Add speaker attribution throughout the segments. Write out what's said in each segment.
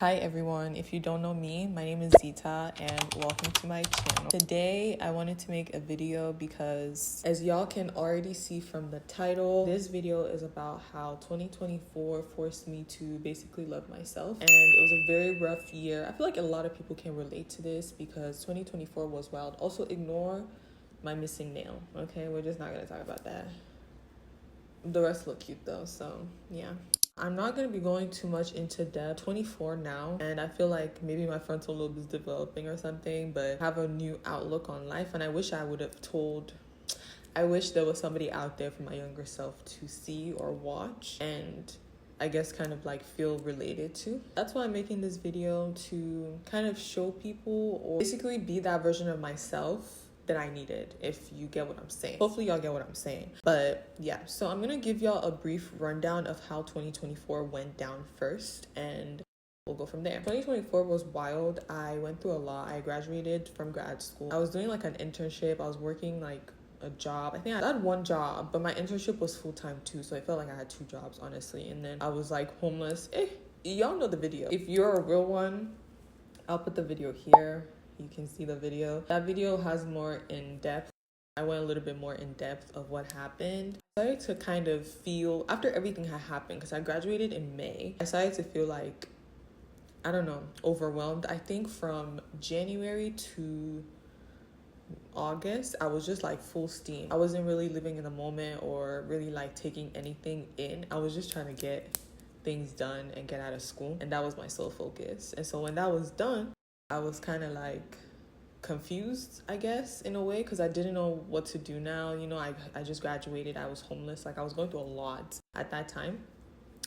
Speaker 1: Hi everyone, if you don't know me, my name is Zita and welcome to my channel. Today I wanted to make a video because as y'all can already see from the title, this video is about how 2024 forced me to basically love myself, and it was a very rough year. I feel like a lot of people can relate to this because 2024 was wild. Also ignore my missing nail, okay? We're just not gonna talk about that. The rest look cute though, so yeah. I'm not going to be going too much into depth. 24 now, and I feel like maybe my frontal lobe is developing or something, but I have a new outlook on life, and I wish I would have told. I wish there was somebody out there for my younger self to see or watch and I guess kind of like feel related to. That's why I'm making this video, to kind of show people or basically be that version of myself that I needed, if you get what I'm saying. Hopefully y'all get what I'm saying. But yeah, so I'm gonna give y'all a brief rundown of how 2024 went down first, and we'll go from there. 2024 was wild. I went through a lot. I graduated from grad school. I was doing like an internship. I was working like a job. I think I had one job, but my internship was full-time too, so I felt like I had two jobs, honestly. And then I was like homeless. Y'all know the video. If you're a real one, I'll put the video here. You can see the video. That video has more in depth. I went a little bit more in depth of what happened. I started to kind of feel, after everything had happened, because I graduated in May, I started to feel like, I don't know, overwhelmed. I think from January to August, I was just like full steam. I wasn't really living in the moment or really like taking anything in. I was just trying to get things done and get out of school. And that was my sole focus. And so when that was done, I was kind of like confused, I guess, in a way, because I didn't know what to do now. You know, I just graduated. I was homeless. Like, I was going through a lot at that time.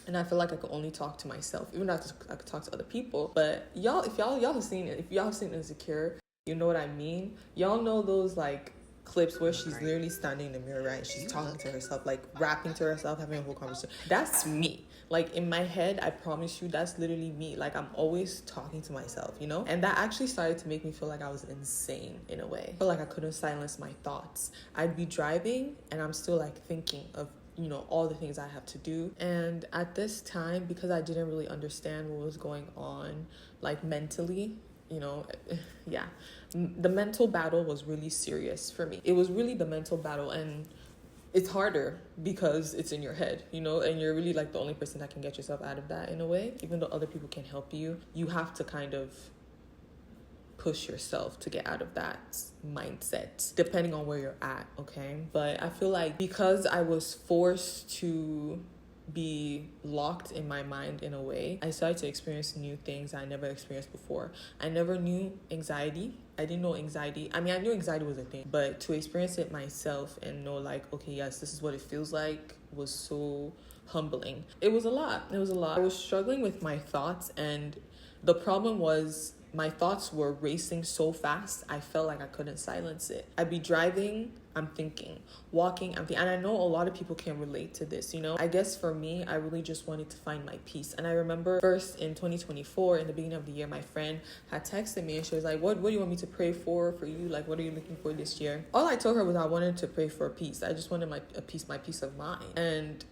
Speaker 1: And I feel like I could only talk to myself, even though I could talk to other people. But y'all, if y'all have seen it, if y'all have seen Insecure, you know what I mean. Y'all know those like clips where she's literally standing in the mirror, right? And she's talking to herself, like rapping to herself, having a whole conversation. That's me. Like, in my head, I promise you, that's literally me. Like, I'm always talking to myself, you know? And that actually started to make me feel like I was insane in a way. I feel like I couldn't silence my thoughts. I'd be driving and I'm still like thinking of, you know, all the things I have to do. And at this time, because I didn't really understand what was going on, like mentally, you know, yeah, the mental battle was really serious for me. It was really the mental battle, and it's harder because it's in your head, you know, and you're really like the only person that can get yourself out of that in a way. Even though other people can help you, you have to kind of push yourself to get out of that mindset, depending on where you're at, okay? But I feel like because I was forced to be locked in my mind in a way, I started to experience new things I never experienced before. I never knew anxiety. I didn't know anxiety. I mean, I knew anxiety was a thing, but to experience it myself and know like, okay, yes, this is what it feels like, was so humbling. It was a lot. I was struggling with my thoughts, and the problem was my thoughts were racing so fast, I felt like I couldn't silence it. I'd be driving, I'm thinking. Walking, I'm thinking. And I know a lot of people can relate to this, you know? I guess for me, I really just wanted to find my peace. And I remember first in 2024, in the beginning of the year, my friend had texted me and she was like, what do you want me to pray for you? Like, what are you looking for this year? All I told her was I wanted to pray for peace. I just wanted my peace of mind. And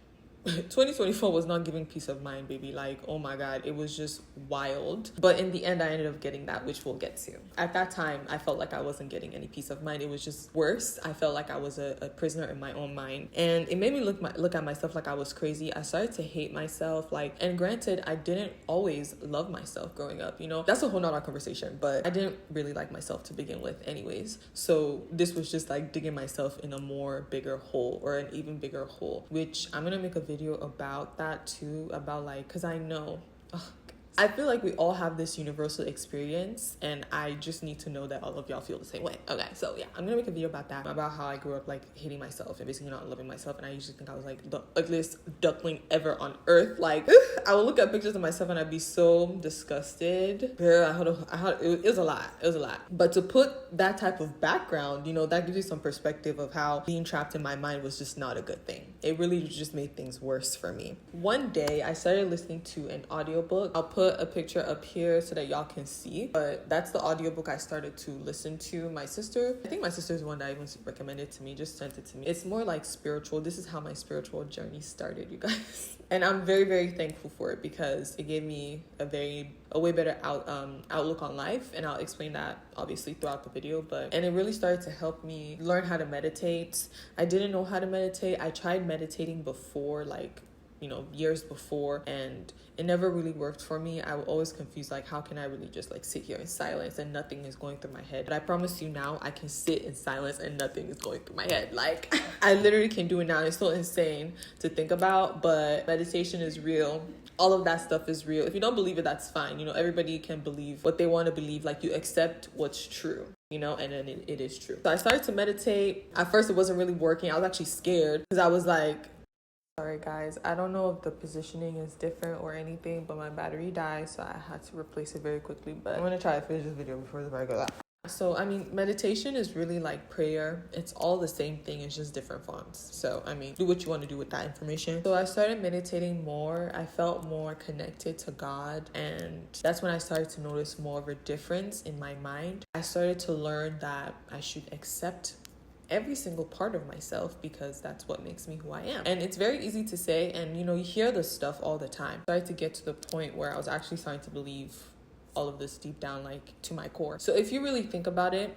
Speaker 1: 2024 was not giving peace of mind, baby. Like, oh my god, it was just wild. But in the end, I ended up getting that, which we'll get to. At that time, I felt like I wasn't getting any peace of mind. It was just worse. I felt like I was a prisoner in my own mind, and it made me look at myself like I was crazy. I started to hate myself. Like, and granted, I didn't always love myself growing up, you know? That's a whole nother conversation, but I didn't really like myself to begin with anyways. So this was just like digging myself in a more bigger hole, or an even bigger hole, which I'm gonna make a video about that too, about like, because I know I feel like we all have this universal experience, and I just need to know that all of y'all feel the same way. Okay, so yeah, I'm gonna make a video about that, about how I grew up like hating myself and basically not loving myself, and I usually think I was like the ugliest duckling ever on earth. Like, I would look at pictures of myself and I'd be so disgusted. Girl, it was a lot. But to put that type of background, you know, that gives you some perspective of how being trapped in my mind was just not a good thing. It really just made things worse for me. One day I started listening to an audiobook. I'll put a picture up here so that y'all can see, but that's the audiobook I started to listen to. My sister, I think my sister's the one that even recommended to me, just sent it to me. It's more like spiritual. This is how my spiritual journey started, you guys. And I'm very, very thankful for it because it gave me a way better outlook on life. And I'll explain that obviously throughout the video. And it really started to help me learn how to meditate. I didn't know how to meditate. I tried meditating before, like, years before, and it never really worked for me. I was always confused, like, how can I really just like sit here in silence and nothing is going through my head? But I promise you now, I can sit in silence and nothing is going through my head. Like, I literally can do it now. It's so insane to think about, but meditation is real. All of that stuff is real. If you don't believe it, that's fine. Everybody can believe what they want to believe. Like, you accept what's true, and then it is true. So I started to meditate. At first, it wasn't really working. I was actually scared because I was like, sorry guys, I don't know if the positioning is different or anything, but my battery died, so I had to replace it very quickly. But I'm gonna try to finish this video before the battery goes out. So, meditation is really like prayer. It's all the same thing. It's just different fonts. So, do what you want to do with that information. So I started meditating more. I felt more connected to God. And that's when I started to notice more of a difference in my mind. I started to learn that I should accept every single part of myself because that's what makes me who I am. And it's very easy to say, and you hear this stuff all the time. I started to get to the point where I was actually starting to believe all of this deep down, like to my core. So if you really think about it,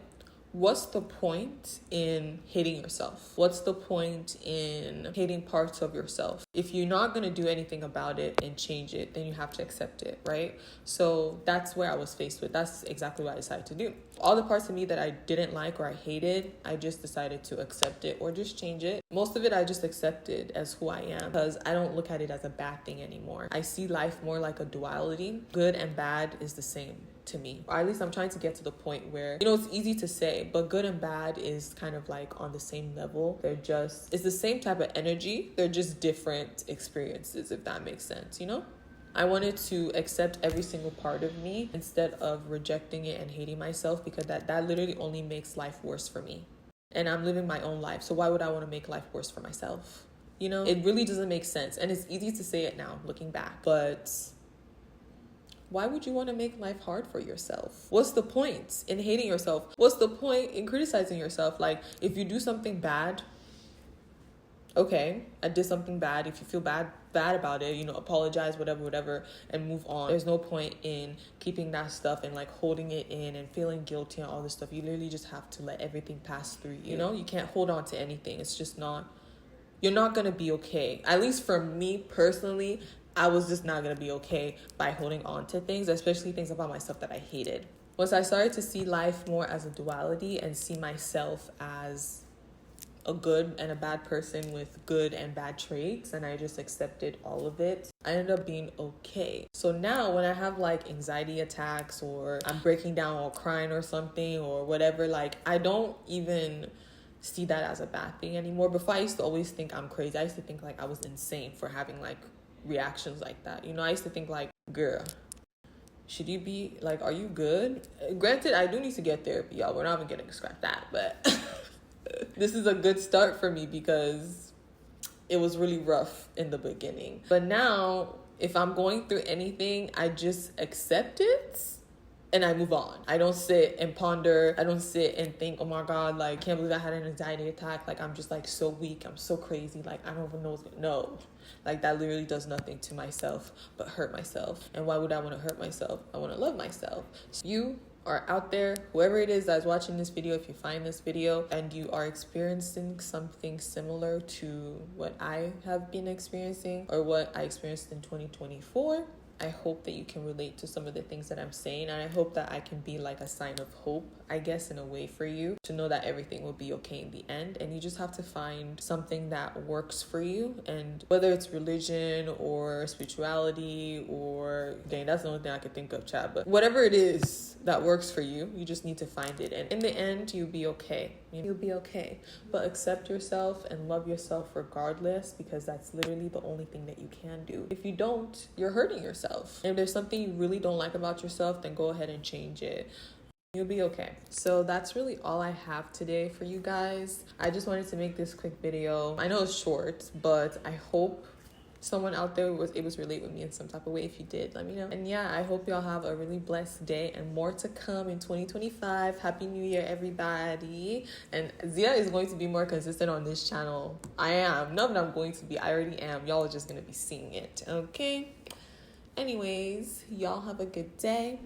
Speaker 1: what's the point in hating yourself? What's the point in hating parts of yourself? If you're not going to do anything about it and change it, then you have to accept it, right? So that's where I was faced with. That's exactly what I decided to do. All the parts of me that I didn't like or I hated, I just decided to accept it or just change it. Most of it I just accepted as who I am because I don't look at it as a bad thing anymore. I see life more like a duality. Good and bad is the same to me. Or at least I'm trying to get to the point where, it's easy to say, but good and bad is kind of like on the same level. It's the same type of energy. They're just different experiences, if that makes sense, I wanted to accept every single part of me instead of rejecting it and hating myself, because that literally only makes life worse for me. And I'm living my own life. So why would I want to make life worse for myself? It really doesn't make sense. And it's easy to say it now, looking back, but why would you want to make life hard for yourself? What's the point in hating yourself? What's the point in criticizing yourself? Like, if you do something bad, okay, I did something bad. If you feel bad about it, apologize, whatever, and move on. There's no point in keeping that stuff and like holding it in and feeling guilty and all this stuff. You literally just have to let everything pass through you. You can't hold on to anything. It's just you're not going to be okay. At least for me personally, I was just not going to be okay by holding on to things, especially things about myself that I hated. Once I started to see life more as a duality and see myself as a good and a bad person with good and bad traits, and I just accepted all of it, I ended up being okay. So now when I have like anxiety attacks or I'm breaking down or crying or something or whatever, like I don't even see that as a bad thing anymore. Before, I used to always think I'm crazy. I used to think like I was insane for having like reactions like that. I used to think like, girl, should you be like, are you good? Granted, I do need to get therapy, y'all. We're not even gonna scrap that, but this is a good start for me because it was really rough in the beginning. But now, if I'm going through anything, I just accept it and I move on. I don't sit and ponder. I don't sit and think, oh my God, like, can't believe I had an anxiety attack. Like, I'm just like so weak. I'm so crazy. Like, I don't even know what's going on. No. Like, that literally does nothing to myself but hurt myself. And why would I want to hurt myself? I want to love myself. So you are out there, whoever it is that's watching this video, if you find this video and you are experiencing something similar to what I have been experiencing or what I experienced in 2024, I hope that you can relate to some of the things that I'm saying, and I hope that I can be like a sign of hope, I guess, in a way for you to know that everything will be okay in the end. And you just have to find something that works for you, and whether it's religion or spirituality or, dang, that's the only thing I could think of, Chad, but whatever it is that works for you, you just need to find it, and in the end, you'll be okay. You'll be okay. But accept yourself and love yourself regardless, because that's literally the only thing that you can do. If you don't, you're hurting yourself. And if there's something you really don't like about yourself, then go ahead and change it. You'll be okay. So that's really all I have today for you guys. I just wanted to make this quick video. I know it's short, but I hope someone out there was able to relate with me in some type of way. If you did, let me know. And yeah, I hope y'all have a really blessed day and more to come in 2025. Happy New Year, everybody. And Zia is going to be more consistent on this channel. I am. Not that I'm going to be. I already am. Y'all are just going to be seeing it. Okay? Anyways, y'all have a good day.